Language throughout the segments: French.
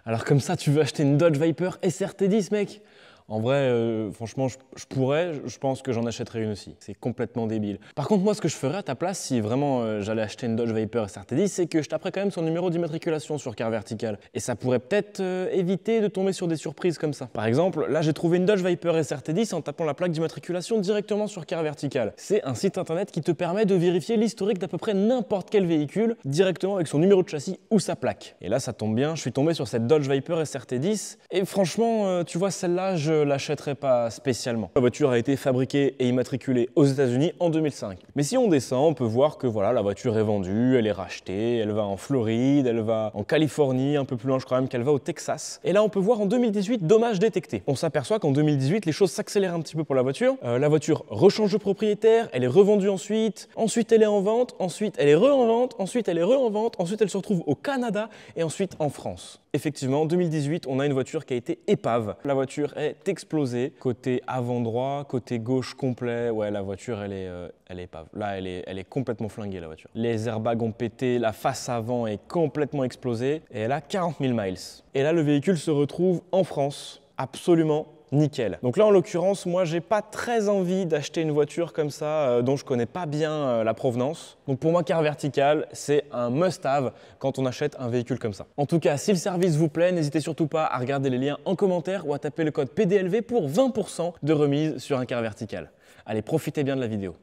Alors comme ça, tu veux acheter une Dodge Viper SRT10, mec? En vrai, franchement, je pourrais, je pense que j'en achèterais une aussi. C'est complètement débile. Par contre, moi, ce que je ferais à ta place, si vraiment j'allais acheter une Dodge Viper SRT10, c'est que je taperais quand même son numéro d'immatriculation sur Car Vertical. Et ça pourrait peut-être éviter de tomber sur des surprises comme ça. Par exemple, là, j'ai trouvé une Dodge Viper SRT10 en tapant la plaque d'immatriculation directement sur Car Vertical. C'est un site internet qui te permet de vérifier l'historique d'à peu près n'importe quel véhicule directement avec son numéro de châssis ou sa plaque. Et là, ça tombe bien, je suis tombé sur cette Dodge Viper SRT10 et franchement, tu vois, celle-là, je l'achèterais pas spécialement. La voiture a été fabriquée et immatriculée aux États-Unis en 2005. Mais si on descend, on peut voir que voilà, la voiture est vendue, elle est rachetée, elle va en Floride, elle va en Californie, un peu plus loin je crois même qu'elle va au Texas. Et là on peut voir en 2018 dommages détectés. On s'aperçoit qu'en 2018 les choses s'accélèrent un petit peu pour la voiture. La voiture rechange de propriétaire, elle est revendue ensuite elle est en vente, ensuite elle est en vente, ensuite elle est en vente, ensuite elle se retrouve au Canada et ensuite en France. Effectivement, en 2018, on a une voiture qui a été épave. La voiture est explosée, côté avant droit, côté gauche complet. Ouais, la voiture, elle est épave. Là, elle est complètement flinguée, la voiture. Les airbags ont pété, la face avant est complètement explosée et elle a 40 000 miles. Et là, le véhicule se retrouve en France, absolument nickel. Donc là, en l'occurrence, moi, j'ai pas très envie d'acheter une voiture comme ça dont je connais pas bien la provenance. Donc pour moi, Car Vertical, c'est un must-have quand on achète un véhicule comme ça. En tout cas, si le service vous plaît, n'hésitez surtout pas à regarder les liens en commentaire ou à taper le code PDLV pour 20% de remise sur un Car Vertical. Allez, profitez bien de la vidéo.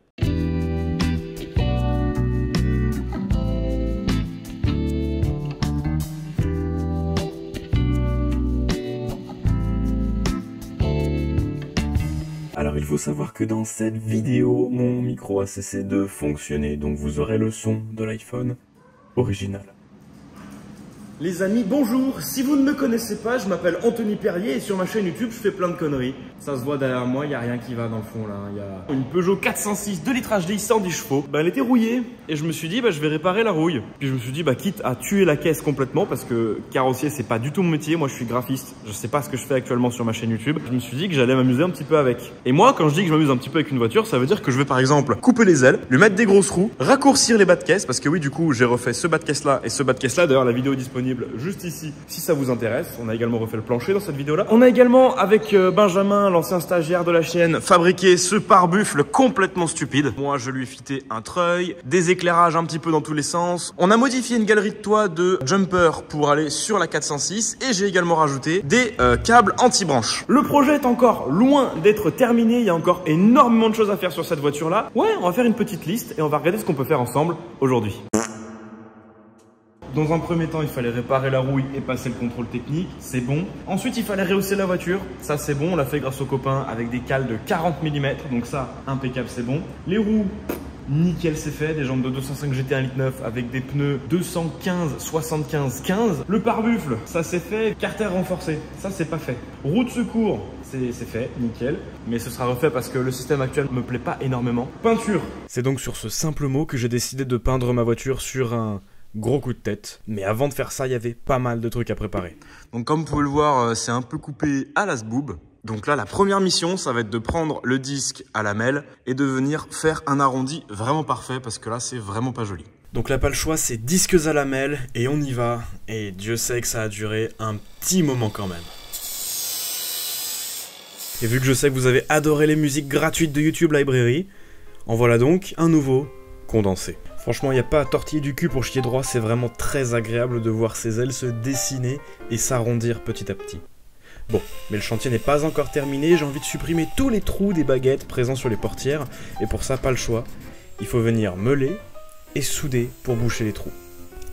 Alors il faut savoir que dans cette vidéo, mon micro a cessé de fonctionner, donc vous aurez le son de l'iPhone original. Les amis, bonjour. Si vous ne me connaissez pas, je m'appelle Anthony Perrier et sur ma chaîne YouTube, je fais plein de conneries. Ça se voit derrière moi, il n'y a rien qui va dans le fond là. Il y a une Peugeot 406 2 litres HD 110 chevaux. Elle était rouillée et je me suis dit, je vais réparer la rouille. Puis je me suis dit, quitte à tuer la caisse complètement parce que carrossier, c'est pas du tout mon métier. Moi, je suis graphiste. Je sais pas ce que je fais actuellement sur ma chaîne YouTube. Je me suis dit que j'allais m'amuser un petit peu avec. Et moi, quand je dis que je m'amuse un petit peu avec une voiture, ça veut dire que je vais par exemple couper les ailes, lui mettre des grosses roues, raccourcir les bas de caisse parce que oui, du coup, j'ai refait ce bas de caisse là et ce bas de caisse là. D'ailleurs, la vidéo est disponible juste ici si ça vous intéresse. On a également refait le plancher dans cette vidéo là. On a également avec Benjamin, l'ancien stagiaire de la chaîne, fabriqué ce pare-buffle complètement stupide. Moi je lui ai fité un treuil, des éclairages un petit peu dans tous les sens. On a modifié une galerie de toit de jumper pour aller sur la 406 et j'ai également rajouté des câbles anti-branches. Le projet est encore loin d'être terminé, il y a encore énormément de choses à faire sur cette voiture là. Ouais, on va faire une petite liste et on va regarder ce qu'on peut faire ensemble aujourd'hui. Dans un premier temps, il fallait réparer la rouille et passer le contrôle technique, c'est bon. Ensuite, il fallait rehausser la voiture, ça c'est bon, on l'a fait grâce aux copains avec des cales de 40 mm, donc ça, impeccable, c'est bon. Les roues, nickel, c'est fait, des jambes de 205 GT 1.9 litre avec des pneus 215 75 15. Le pare-buffle, ça c'est fait, carter renforcé, ça c'est pas fait. Roue de secours, c'est fait, nickel, mais ce sera refait parce que le système actuel me plaît pas énormément. Peinture. C'est donc sur ce simple mot que j'ai décidé de peindre ma voiture sur un gros coup de tête. Mais avant de faire ça, il y avait pas mal de trucs à préparer. Donc comme vous pouvez le voir, c'est un peu coupé à la zboob. Donc là, la première mission, ça va être de prendre le disque à lamelle et de venir faire un arrondi vraiment parfait parce que là, c'est vraiment pas joli. Donc là, pas le choix, c'est disques à lamelle et on y va. Et Dieu sait que ça a duré un petit moment quand même. Et vu que je sais que vous avez adoré les musiques gratuites de YouTube Library, en voilà donc un nouveau condensé. Franchement, il n'y a pas à tortiller du cul pour chier droit, c'est vraiment très agréable de voir ses ailes se dessiner et s'arrondir petit à petit. Bon, mais le chantier n'est pas encore terminé, j'ai envie de supprimer tous les trous des baguettes présents sur les portières, et pour ça, pas le choix. Il faut venir meuler et souder pour boucher les trous.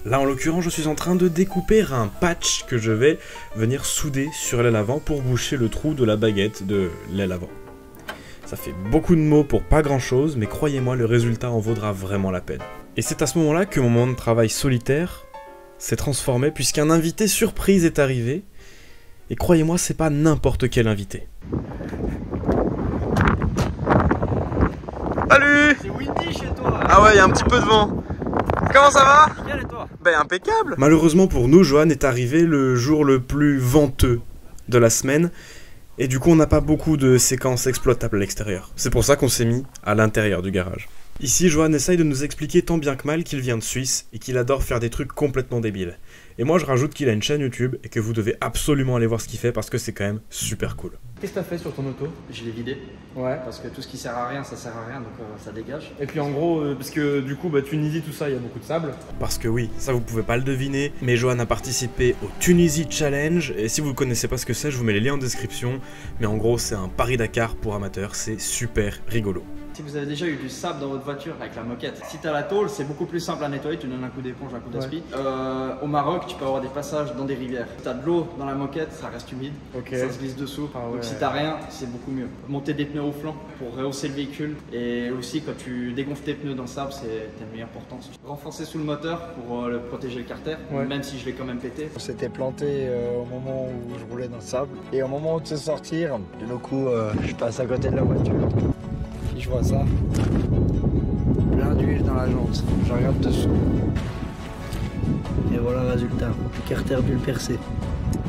Là, en l'occurrence, je suis en train de découper un patch que je vais venir souder sur l'aile avant pour boucher le trou de la baguette de l'aile avant. Ça fait beaucoup de mots pour pas grand chose, mais croyez-moi, le résultat en vaudra vraiment la peine. Et c'est à ce moment-là que mon moment de travail solitaire s'est transformé puisqu'un invité surprise est arrivé. Et croyez-moi, c'est pas n'importe quel invité. Salut! C'est windy chez toi. Ah ouais, il y a un petit peu de vent. Comment ça va? Nickel, et toi? Ben impeccable. Malheureusement pour nous, Johan est arrivé le jour le plus venteux de la semaine. Et du coup, on n'a pas beaucoup de séquences exploitables à l'extérieur. C'est pour ça qu'on s'est mis à l'intérieur du garage. Ici, Johan essaye de nous expliquer tant bien que mal qu'il vient de Suisse et qu'il adore faire des trucs complètement débiles. Et moi je rajoute qu'il a une chaîne YouTube et que vous devez absolument aller voir ce qu'il fait parce que c'est quand même super cool. Qu'est-ce que t'as fait sur ton auto? Je l'ai vidé. Ouais. Parce que tout ce qui sert à rien, ça sert à rien, donc ça dégage. Et puis en gros, parce que du coup, Tunisie, tout ça, il y a beaucoup de sable. Parce que oui, ça vous pouvez pas le deviner, mais Johan a participé au Tunisie Challenge, et si vous ne connaissez pas ce que c'est, je vous mets les liens en description, mais en gros c'est un Paris-Dakar pour amateurs, c'est super rigolo. Si vous avez déjà eu du sable dans votre voiture avec la moquette, si tu as la tôle, c'est beaucoup plus simple à nettoyer, tu donnes un coup d'éponge, un coup d'aspi. Au Maroc, tu peux avoir des passages dans des rivières. Si tu as de l'eau dans la moquette, ça reste humide, ça se glisse dessous. Donc si tu n'as rien, c'est beaucoup mieux. Monter des pneus au flanc pour rehausser le véhicule, et aussi quand tu dégonfles tes pneus dans le sable, c'est ta meilleure portance. Renforcer sous le moteur pour le protéger le carter, même si je l'ai quand même pété. On s'était planté au moment où je roulais dans le sable, et au moment où tu sais sortir, d'un coup je passe à côté de la voiture. Je vois ça, plein d'huile dans la jante, je regarde dessous, et voilà le résultat, le carter bulle percé.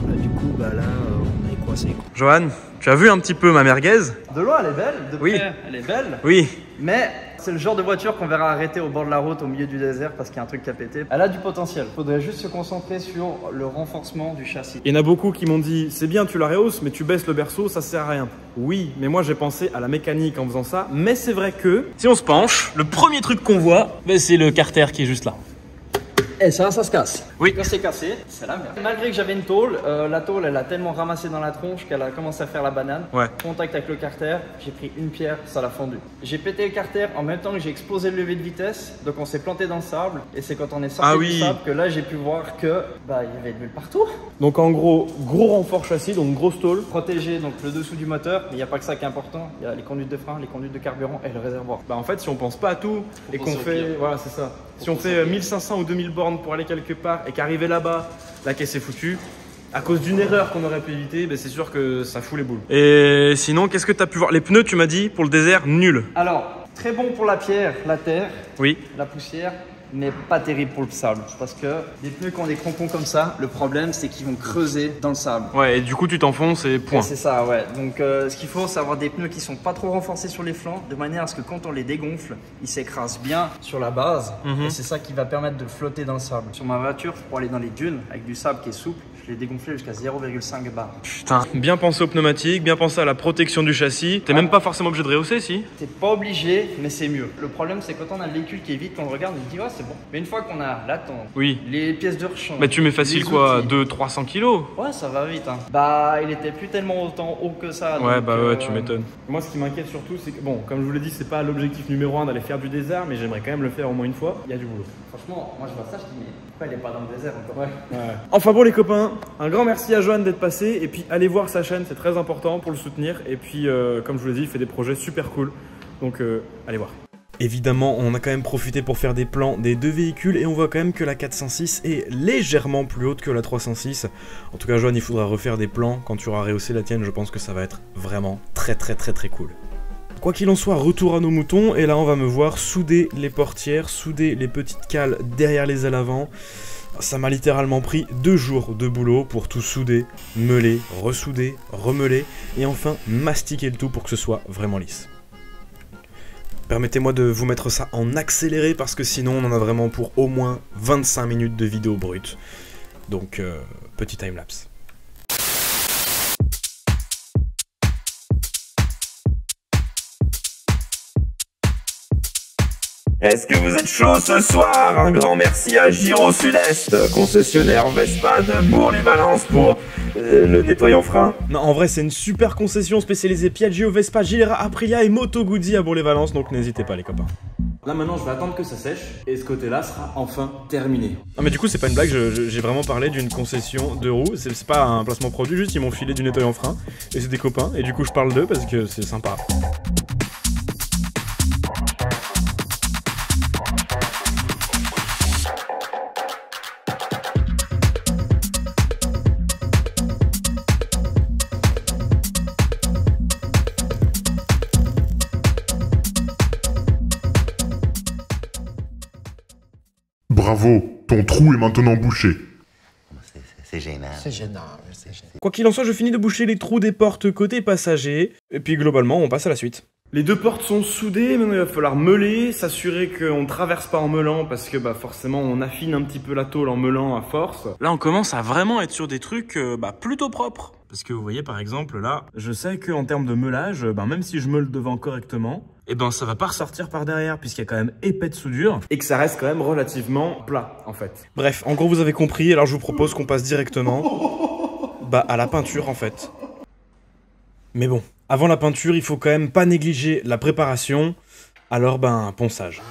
Du coup, là, on est coincé. Johan, tu as vu un petit peu ma merguez? De loin, elle est belle, de près, elle est belle. Oui. Mais c'est le genre de voiture qu'on verra arrêter au bord de la route au milieu du désert parce qu'il y a un truc qui a pété. Elle a du potentiel. Il faudrait juste se concentrer sur le renforcement du châssis. Il y en a beaucoup qui m'ont dit c'est bien, tu la rehausses, mais tu baisses le berceau, ça sert à rien. Oui, mais moi j'ai pensé à la mécanique en faisant ça. Mais c'est vrai que Si on se penche, le premier truc qu'on voit, c'est le carter qui est juste là. Et ça se casse. Oui. Quand c'est cassé, c'est la merde. Malgré que j'avais une tôle, la tôle elle a tellement ramassé dans la tronche qu'elle a commencé à faire la banane. Ouais. Contact avec le carter, j'ai pris une pierre, ça l'a fendu. J'ai pété le carter en même temps que j'ai explosé le levier de vitesse, donc on s'est planté dans le sable. Et c'est quand on est sorti du sable que là j'ai pu voir que il y avait de l'huile partout. donc en gros renfort châssis, donc grosse tôle. Protéger donc le dessous du moteur, mais il n'y a pas que ça qui est important. Il y a les conduites de frein, les conduites de carburant et le réservoir. En fait, si on pense pas à tout et qu'on penser au fait, pire. voilà, c'est ça. Si on fait 1500 ou 2000 bornes pour aller quelque part et qu'arriver là-bas, la caisse est foutue, à cause d'une erreur qu'on aurait pu éviter, c'est sûr que ça fout les boules. Et sinon, qu'est-ce que tu as pu voir? Les pneus, tu m'as dit, pour le désert, nul. Alors, très bon pour la pierre, la terre, Oui. la poussière, mais pas terrible pour le sable. Parce que des pneus qui ont des crampons comme ça, le problème c'est qu'ils vont creuser dans le sable. Ouais, et du coup, tu t'enfonces et point. C'est ça, ouais. Donc ce qu'il faut, c'est avoir des pneus qui sont pas trop renforcés sur les flancs, de manière à ce que quand on les dégonfle, ils s'écrasent bien sur la base. Et c'est ça qui va permettre de flotter dans le sable. Sur ma voiture, pour aller dans les dunes, avec du sable qui est souple, je l'ai dégonflé jusqu'à 0,5 bar. Putain, bien pensé aux pneumatiques, bien pensé à la protection du châssis. T'es même pas forcément obligé de rehausser, si? T'es pas obligé, mais c'est mieux. Le problème, c'est quand on a le véhicule qui est vide, qu'on le regarde, on se dit, ouais, c'est bon. Mais une fois qu'on a la tente, les pièces de rechange. Mais tu mets facile les quoi, outils. 200-300 kilos? Ouais, ça va vite. Hein. Il était plus tellement autant haut que ça. Ouais, donc, tu m'étonnes. Moi, ce qui m'inquiète surtout, c'est que, bon, comme je vous l'ai dit, c'est pas l'objectif numéro 1 d'aller faire du désert, mais j'aimerais quand même le faire au moins une fois. Il y a du boulot. Franchement, moi je vois ça, je dis, mais pourquoi il est pas dans le désert encore? Enfin bon, les copains, un grand merci à Johan d'être passé. Et puis, allez voir sa chaîne, c'est très important pour le soutenir. Et puis, comme je vous l'ai dit, il fait des projets super cool. Donc, allez voir. Évidemment, on a quand même profité pour faire des plans des deux véhicules et on voit quand même que la 406 est légèrement plus haute que la 306. En tout cas, Johan, il faudra refaire des plans quand tu auras rehaussé la tienne. Je pense que ça va être vraiment très cool. Quoi qu'il en soit, retour à nos moutons, et là on va me voir souder les portières, souder les petites cales derrière les ailes avant. Ça m'a littéralement pris 2 jours de boulot pour tout souder, meuler, ressouder, remeuler, et enfin mastiquer le tout pour que ce soit vraiment lisse. Permettez-moi de vous mettre ça en accéléré parce que sinon on en a vraiment pour au moins 25 minutes de vidéo brute. Donc petit timelapse. Est-ce que vous êtes chaud ce soir? Un grand merci à Giro Sud-Est, concessionnaire Vespa de Bourg-les-Valences pour le nettoyant frein. Non, en vrai, c'est une super concession spécialisée Piaggio, Vespa, Gilera, Aprilia et Moto Guzzi à Bourg-les-Valences, donc n'hésitez pas les copains. Là maintenant, je vais attendre que ça sèche et ce côté-là sera enfin terminé. Non mais du coup, c'est pas une blague, j'ai vraiment parlé d'une concession de roues, c'est pas un placement produit, juste ils m'ont filé du nettoyant frein et c'est des copains et du coup je parle d'eux parce que c'est sympa. Bravo, ton trou est maintenant bouché. C'est gênant. C'est gênant, c'est gênant. Quoi qu'il en soit, je finis de boucher les trous des portes côté passager, et puis globalement on passe à la suite. Les deux portes sont soudées, maintenant il va falloir meuler, s'assurer qu'on ne traverse pas en meulant parce que forcément on affine un petit peu la tôle en meulant à force. Là on commence à vraiment être sur des trucs plutôt propres. Parce que vous voyez par exemple là, je sais qu'en termes de meulage, même si je meule devant correctement, ça va pas ressortir par derrière puisqu'il y a quand même épais de soudure et que ça reste quand même relativement plat en fait. Bref, en gros vous avez compris, alors je vous propose qu'on passe directement à la peinture en fait. Mais bon, avant la peinture, il faut quand même pas négliger la préparation, alors ponçage.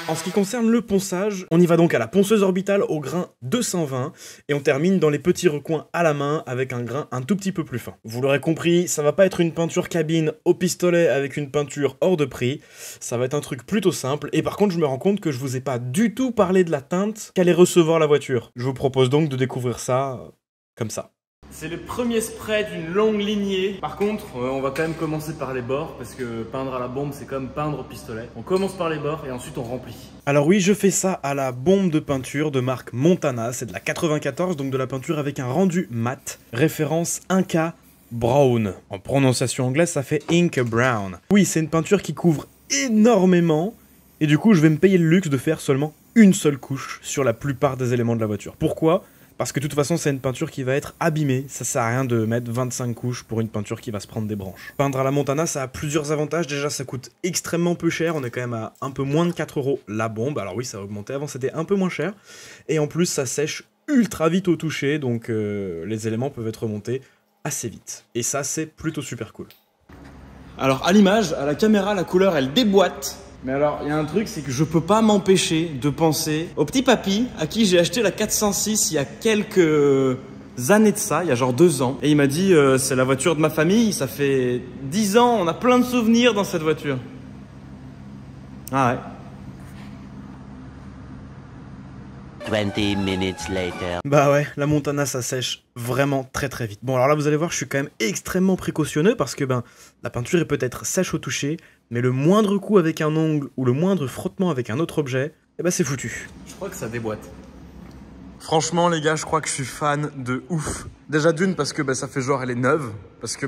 En ce qui concerne le ponçage, on y va donc à la ponceuse orbitale au grain 220 et on termine dans les petits recoins à la main avec un grain un tout petit peu plus fin. Vous l'aurez compris, ça va pas être une peinture cabine au pistolet avec une peinture hors de prix, ça va être un truc plutôt simple et par contre je me rends compte que je vous ai pas du tout parlé de la teinte qu'allait recevoir la voiture. Je vous propose donc de découvrir ça comme ça. C'est le premier spray d'une longue lignée. Par contre, on va quand même commencer par les bords parce que peindre à la bombe, c'est comme peindre au pistolet. On commence par les bords et ensuite on remplit. Alors oui, je fais ça à la bombe de peinture de marque Montana. C'est de la 94, donc de la peinture avec un rendu mat. Référence Inca Brown. En prononciation anglaise, ça fait Ink Brown. Oui, c'est une peinture qui couvre énormément. Et du coup, je vais me payer le luxe de faire seulement une seule couche sur la plupart des éléments de la voiture. Pourquoi ? Parce que de toute façon, c'est une peinture qui va être abîmée. Ça sert à rien de mettre 25 couches pour une peinture qui va se prendre des branches. Peindre à la Montana, ça a plusieurs avantages. Déjà, ça coûte extrêmement peu cher. On est quand même à un peu moins de 4 € la bombe. Alors oui, ça a augmenté. Avant, c'était un peu moins cher. Et en plus, ça sèche ultra vite au toucher. Donc, les éléments peuvent être remontés assez vite. Et ça, c'est plutôt super cool. Alors, à l'image, à la caméra, la couleur, elle déboîte. Mais alors, il y a un truc, c'est que je peux pas m'empêcher de penser au petit papy à qui j'ai acheté la 406 il y a quelques années de ça, il y a genre 2 ans. Et il m'a dit, c'est la voiture de ma famille, ça fait 10 ans, on a plein de souvenirs dans cette voiture. Ah ouais. 20 minutes later. Bah ouais, la Montana ça sèche vraiment très très vite. Bon alors là vous allez voir, je suis quand même extrêmement précautionneux parce que la peinture est peut-être sèche au toucher, mais le moindre coup avec un ongle ou le moindre frottement avec un autre objet, c'est foutu. Je crois que ça déboîte. Franchement les gars, je crois que je suis fan de ouf. Déjà d'une parce que ça fait genre elle est neuve, parce que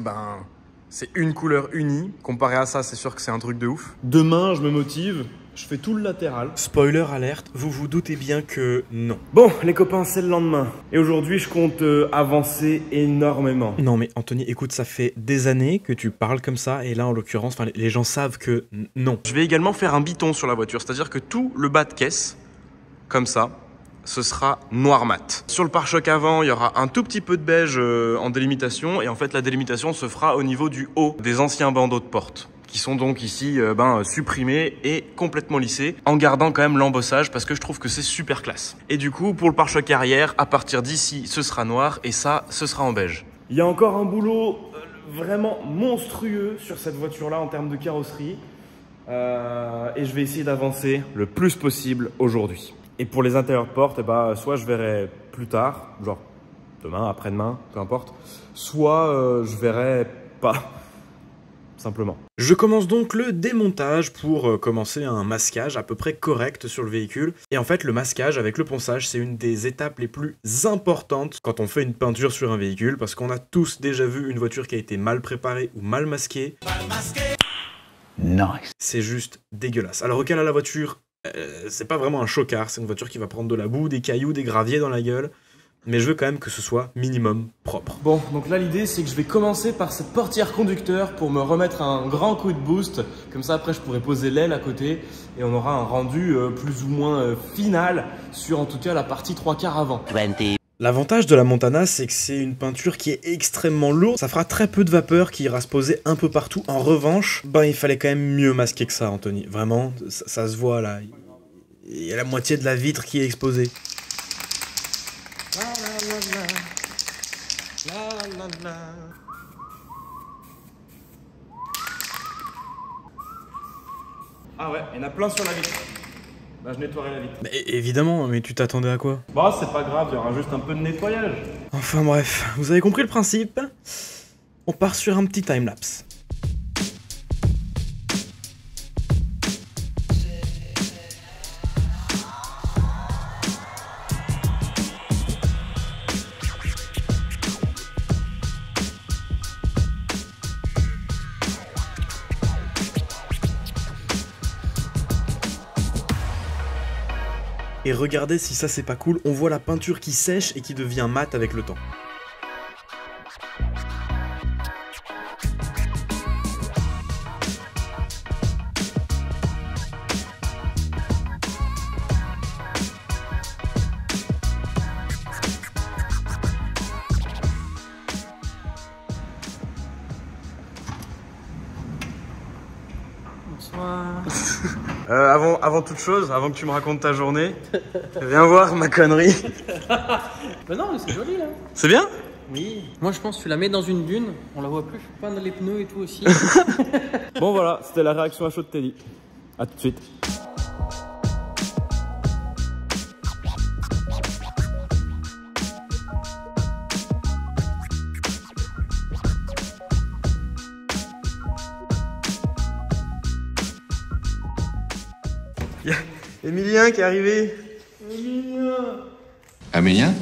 c'est une couleur unie. Comparé à ça, c'est sûr que c'est un truc de ouf. Demain, je me motive. Je fais tout le latéral. Spoiler alerte, vous vous doutez bien que non. Bon, les copains, c'est le lendemain. Et aujourd'hui, je compte avancer énormément. Non mais Anthony, écoute, ça fait des années que tu parles comme ça. Et là, en l'occurrence, les gens savent que non. Je vais également faire un biton sur la voiture. C'est-à-dire que tout le bas de caisse, comme ça, ce sera noir mat. Sur le pare-choc avant, il y aura un tout petit peu de beige en délimitation. Et en fait, la délimitation se fera au niveau du haut des anciens bandeaux de porte, qui sont donc ici supprimés et complètement lissés, en gardant quand même l'embossage parce que je trouve que c'est super classe. Et du coup, pour le pare-choc arrière, à partir d'ici, ce sera noir et ça, ce sera en beige. Il y a encore un boulot vraiment monstrueux sur cette voiture-là en termes de carrosserie. Et je vais essayer d'avancer le plus possible aujourd'hui. Et pour les intérieurs de porte, soit je verrai plus tard, genre demain, après-demain, peu importe, soit je verrai pas. Simplement. Je commence donc le démontage pour commencer un masquage à peu près correct sur le véhicule. Et en fait, le masquage avec le ponçage, c'est une des étapes les plus importantes quand on fait une peinture sur un véhicule, parce qu'on a tous déjà vu une voiture qui a été mal préparée ou mal masquée. Nice. C'est juste dégueulasse. Alors, auquel à la voiture, c'est pas vraiment un chocard, c'est une voiture qui va prendre de la boue, des cailloux, des graviers dans la gueule. Mais je veux quand même que ce soit minimum propre. Bon, donc là l'idée c'est que je vais commencer par cette portière conducteur pour me remettre un grand coup de boost. Comme ça après je pourrai poser l'aile à côté et on aura un rendu plus ou moins final sur en tout cas la partie 3/4 avant. 20. L'avantage de la Montana, c'est que c'est une peinture qui est extrêmement lourde. Ça fera très peu de vapeur qui ira se poser un peu partout. En revanche, il fallait quand même mieux masquer que ça, Anthony. Vraiment, ça se voit là. Il y a la moitié de la vitre qui est exposée. Ah ouais, il y en a plein sur la vitre. Je nettoierai la vitre. Mais évidemment, mais tu t'attendais à quoi? C'est pas grave, il y aura juste un peu de nettoyage. Enfin bref, vous avez compris le principe. On part sur un petit timelapse. Et regardez si ça c'est pas cool, on voit la peinture qui sèche et qui devient mate avec le temps. Avant toute chose, avant que tu me racontes ta journée, viens voir ma connerie. Bah non, mais c'est joli là. C'est bien? Oui. Moi je pense que tu la mets dans une dune, on la voit plus. Peindre les pneus et tout aussi. Bon voilà, c'était la réaction à chaud de Teddy. A tout de suite. Y a Emilien qui est arrivé. Amélien?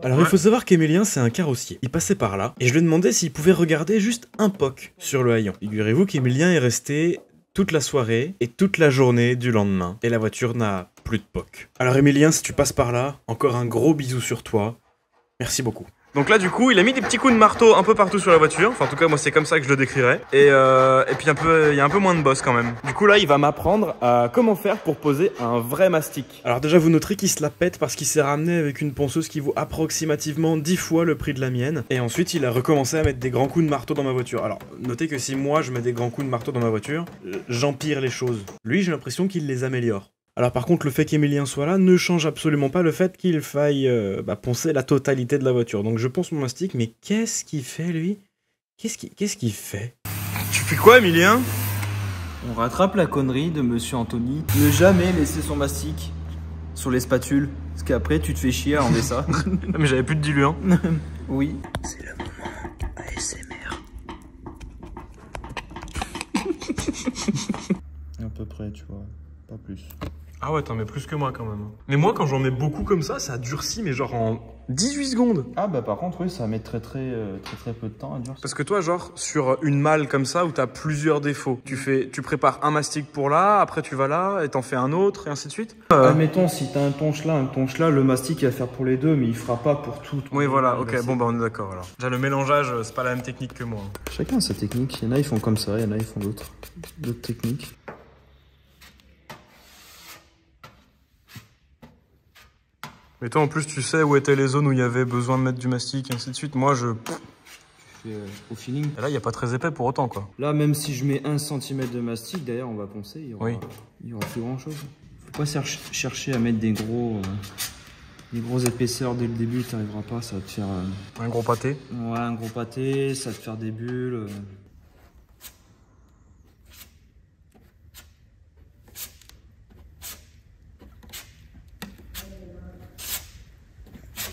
Alors il faut savoir qu'Emilien c'est un carrossier. Il passait par là et je lui ai demandé s'il pouvait regarder juste un POC sur le haillon. Figurez-vous qu'Emilien est resté toute la soirée et toute la journée du lendemain et la voiture n'a plus de POC. Alors Emilien, si tu passes par là, encore un gros bisou sur toi. Merci beaucoup. Donc là du coup il a mis des petits coups de marteau un peu partout sur la voiture, enfin en tout cas moi c'est comme ça que je le décrirais. Et puis il y a un peu moins de boss quand même. Du coup là il va m'apprendre à comment faire pour poser un vrai mastic. Alors déjà vous noterez qu'il se la pète parce qu'il s'est ramené avec une ponceuse qui vaut approximativement 10 fois le prix de la mienne. Et ensuite il a recommencé à mettre des grands coups de marteau dans ma voiture. Alors notez que si moi je mets des grands coups de marteau dans ma voiture, j'empire les choses. Lui j'ai l'impression qu'il les améliore. Alors par contre, le fait qu'Emilien soit là ne change absolument pas le fait qu'il faille poncer la totalité de la voiture. Donc je ponce mon mastic, mais qu'est-ce qu'il fait lui? Qu'est-ce qu'il fait? Tu fais quoi Emilien? On rattrape la connerie de Monsieur Anthony. Ne jamais laisser son mastic sur les spatules. Parce qu'après tu te fais chier à enlever ça. Mais j'avais plus de diluant. Oui. C'est le moment ASMR. À peu près, tu vois. Pas plus. Ah ouais, t'en mets plus que moi quand même. Mais moi quand j'en mets beaucoup comme ça durcit mais genre en 18 secondes. Ah bah par contre oui, ça met très peu de temps à durcir. Parce que toi genre sur une malle comme ça où t'as plusieurs défauts, tu prépares un mastic pour là, après tu vas là et t'en fais un autre et ainsi de suite. Admettons si t'as un tonche là, le mastic il va faire pour les deux mais il fera pas pour tout. Oui voilà, ok, bon bah on est d'accord alors. Déjà le mélangeage c'est pas la même technique que moi. Chacun a sa technique, il y en a ils font comme ça, il y en a ils font d'autres techniques. Mais toi en plus tu sais où étaient les zones où il y avait besoin de mettre du mastic et ainsi de suite. Moi je fais au feeling. Et là il n'y a pas très épais pour autant quoi. Là même si je mets 1 cm de mastic, d'ailleurs on va poncer, il y aura plus grand chose. Faut pas chercher à mettre des grosses épaisseurs dès le début, t'arriveras pas, ça va te faire... un gros pâté. Ouais, un gros pâté, ça va te faire des bulles.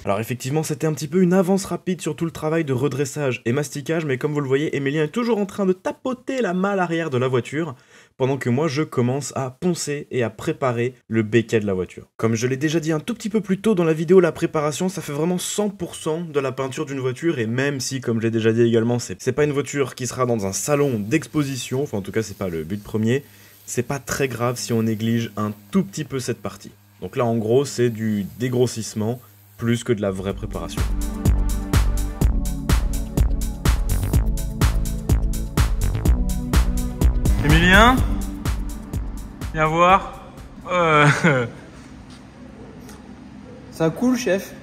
Alors effectivement, c'était un petit peu une avance rapide sur tout le travail de redressage et masticage, mais comme vous le voyez, Emilien est toujours en train de tapoter la malle arrière de la voiture, pendant que moi je commence à poncer et à préparer le béquet de la voiture. Comme je l'ai déjà dit un tout petit peu plus tôt dans la vidéo, la préparation ça fait vraiment 100% de la peinture d'une voiture, et même si, comme je l'ai déjà dit également, c'est pas une voiture qui sera dans un salon d'exposition, enfin en tout cas c'est pas le but premier, c'est pas très grave si on néglige un tout petit peu cette partie. Donc là en gros c'est du dégrossissement, plus que de la vraie préparation. Emilien, viens voir. Ça coule chef.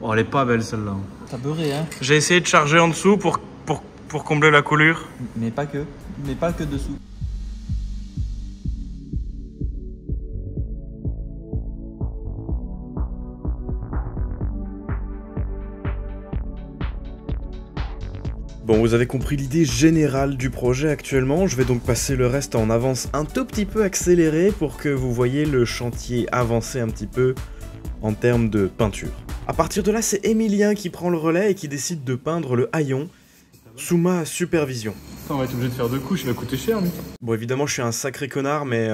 Oh elle est pas belle celle-là. T'as beurré hein. J'ai essayé de charger en dessous pour combler la coulure. Mais pas que dessous. Bon, vous avez compris l'idée générale du projet actuellement, je vais donc passer le reste en avance un tout petit peu accéléré pour que vous voyez le chantier avancer un petit peu en termes de peinture. À partir de là, c'est Emilien qui prend le relais et qui décide de peindre le haillon sous ma supervision. On va être obligé de faire 2 couches, il va coûter cher lui. Bon, évidemment, je suis un sacré connard, mais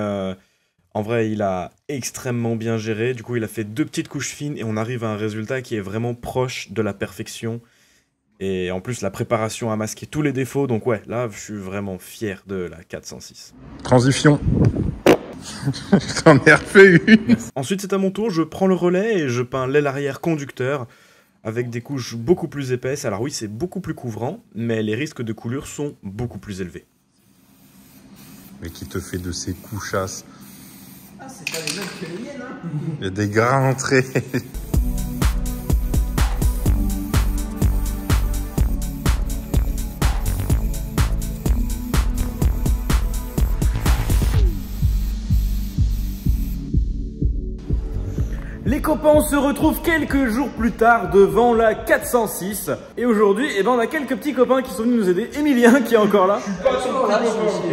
en vrai, il a extrêmement bien géré. Du coup, il a fait 2 petites couches fines et on arrive à un résultat qui est vraiment proche de la perfection. Et en plus, la préparation a masqué tous les défauts. Donc ouais, là, je suis vraiment fier de la 406. Transition. J'en ai refait une. Ensuite, c'est à mon tour, je prends le relais et je peins l'aile arrière conducteur avec des couches beaucoup plus épaisses. Alors oui, c'est beaucoup plus couvrant, mais les risques de coulure sont beaucoup plus élevés. Mais qui te fait de ces couchasses? Ah, c'est pas les mêmes que les miennes, hein. Il y a des grains entrés. Les copains, on se retrouve quelques jours plus tard devant la 406. Et aujourd'hui, eh ben, on a quelques petits copains qui sont venus nous aider. Emilien qui est encore là.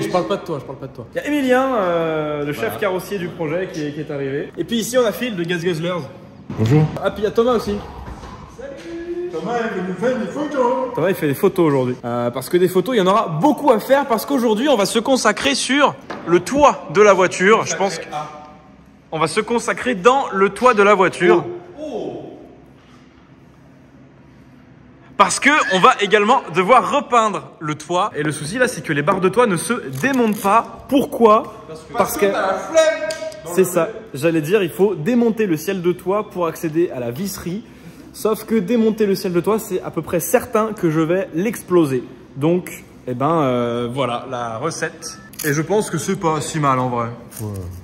Je parle pas de toi, je parle pas de toi. Il y a Emilien, le chef carrossier du projet qui est arrivé. Et puis ici, on a Phil de Gas Guzzlers. Bonjour. Ah, puis il y a Thomas aussi. Thomas, il nous fait des photos. Thomas, il fait des photos aujourd'hui. Parce que des photos, il y en aura beaucoup à faire. Parce qu'aujourd'hui, on va se consacrer sur le toit de la voiture. Je pense qu'on va se consacrer dans le toit de la voiture. Parce que on va également devoir repeindre le toit. Et le souci là, c'est que les barres de toit ne se démontent pas. Pourquoi? Parce que c'est ça. J'allais dire, il faut démonter le ciel de toit pour accéder à la visserie. Sauf que démonter le ciel de toit, c'est à peu près certain que je vais l'exploser. Donc, eh ben, voilà la recette. Et je pense que c'est pas si mal en vrai.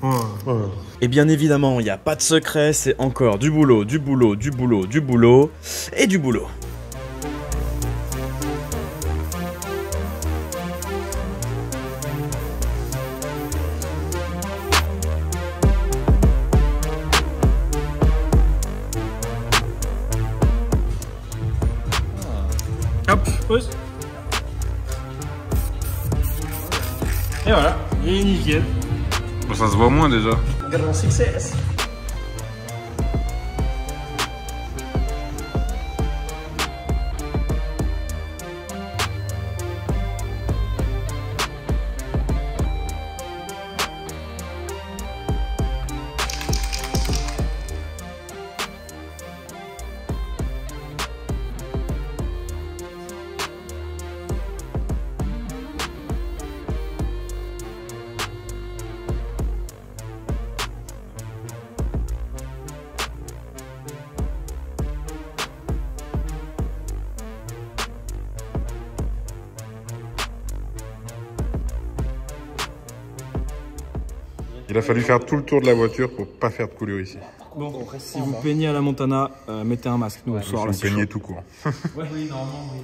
Ouais. Et bien évidemment, il n'y a pas de secret, c'est encore du boulot, du boulot, du boulot, du boulot et du boulot. Hop, pause. Et voilà, il est nickel. Bon, ça se voit moins déjà. Grand succès. Il a fallu faire tout le tour de la voiture pour pas faire de coulure ici. Bon, si vous peignez à la Montana, mettez un masque. Nous, on sort là. Si vous peignez tout court. Oui, normalement, oui.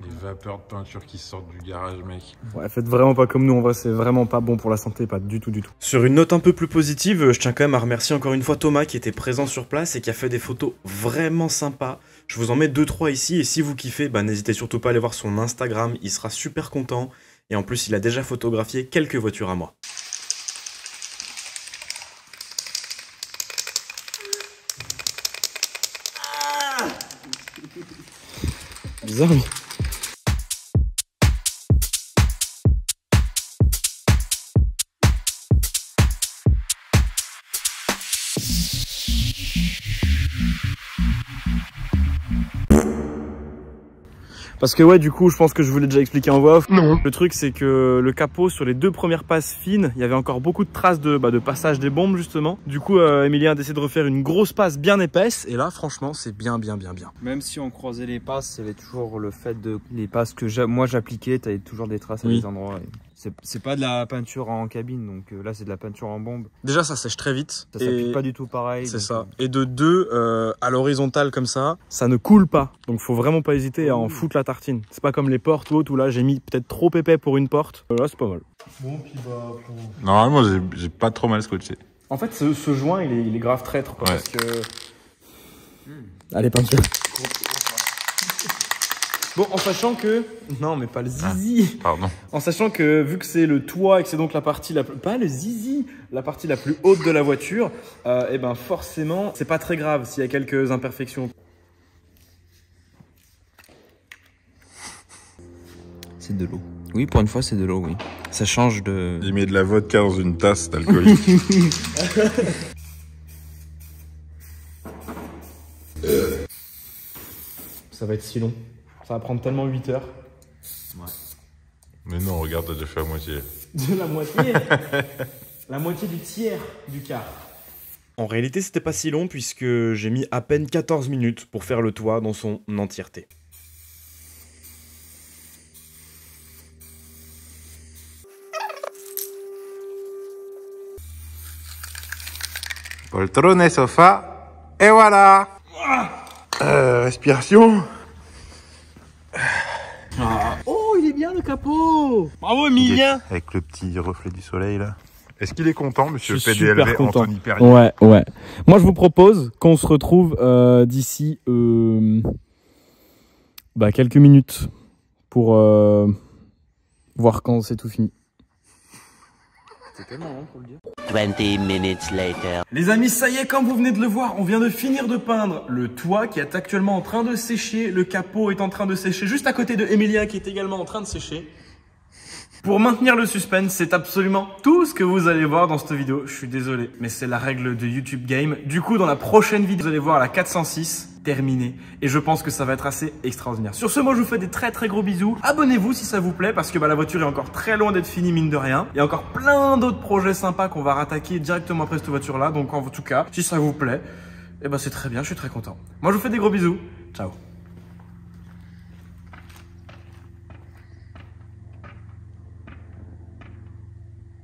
Les vapeurs de peinture qui sortent du garage, mec. Ouais, faites vraiment pas comme nous, en vrai, c'est vraiment pas bon pour la santé, pas du tout, du tout. Sur une note un peu plus positive, je tiens quand même à remercier encore une fois Thomas qui était présent sur place et qui a fait des photos vraiment sympas. Je vous en mets 2-3 ici et si vous kiffez, bah, n'hésitez surtout pas à aller voir son Instagram, il sera super content. Et en plus, il a déjà photographié quelques voitures à moi. Bizarre. Parce que ouais, du coup, je pense que je vous l'ai déjà expliqué en voix off. Non. Le truc, c'est que le capot, sur les 2 premières passes fines, il y avait encore beaucoup de traces de passage des bombes, justement. Du coup, Emilien a décidé de refaire une grosse passe bien épaisse. Et là, franchement, c'est bien. Même si on croisait les passes, il y avait toujours le fait de... Les passes que moi j'appliquais, tu avais toujours des traces à des endroits. C'est pas de la peinture en cabine, donc là c'est de la peinture en bombe. Déjà, ça sèche très vite. Ça s'applique pas du tout pareil. C'est ça. Et de 2, à l'horizontale comme ça ne coule pas. Donc faut vraiment pas hésiter à en foutre la tartine. C'est pas comme les portes ou autres où là j'ai mis peut-être trop épais pour une porte. Là c'est pas mal. Bon, puis bah... Normalement, j'ai pas trop mal scotché. En fait, ce joint, il est grave traître, quoi, Ouais. parce que... Allez, peinture. Bon, en sachant que... Non, mais pas le zizi. Pardon. En sachant que, vu que c'est le toit et que c'est donc la partie la plus... Pas le zizi, la partie la plus haute de la voiture, et ben forcément, c'est pas très grave s'il y a quelques imperfections. C'est de l'eau. Oui, pour une fois, c'est de l'eau, oui. Ça change de... Il met de la vodka dans une tasse d'alcoolique. Ça va être si long. Ça va prendre tellement 8 heures. Mais non, regarde, t'as déjà fait à moitié. De la moitié. la moitié du tiers du quart. En réalité, c'était pas si long puisque j'ai mis à peine 14 minutes pour faire le toit dans son entièreté. Poltrone, sofa, et voilà. Respiration. Oh, il est bien le capot. Bravo Emilien. Avec le petit reflet du soleil là. Est-ce qu'il est content, monsieur Je suis PDLV super content. Anthony Perrier? Ouais. Moi, je vous propose qu'on se retrouve d'ici quelques minutes pour voir quand c'est tout fini. C'est tellement long pour le dire. 20 minutes later. Les amis, ça y est, comme vous venez de le voir, on vient de finir de peindre le toit qui est actuellement en train de sécher. Le capot est en train de sécher juste à côté de Emilien qui est également en train de sécher. Pour maintenir le suspense, c'est absolument tout ce que vous allez voir dans cette vidéo. Je suis désolé, mais c'est la règle de YouTube Game. Du coup, dans la prochaine vidéo, vous allez voir la 406 terminée. Et je pense que ça va être assez extraordinaire. Sur ce, moi, je vous fais des très gros bisous. Abonnez-vous si ça vous plaît, parce que la voiture est encore très loin d'être finie, mine de rien. Il y a encore plein d'autres projets sympas qu'on va rattaquer directement après cette voiture-là. Donc, en tout cas, si ça vous plaît, c'est très bien, je suis très content. Moi, je vous fais des gros bisous. Ciao.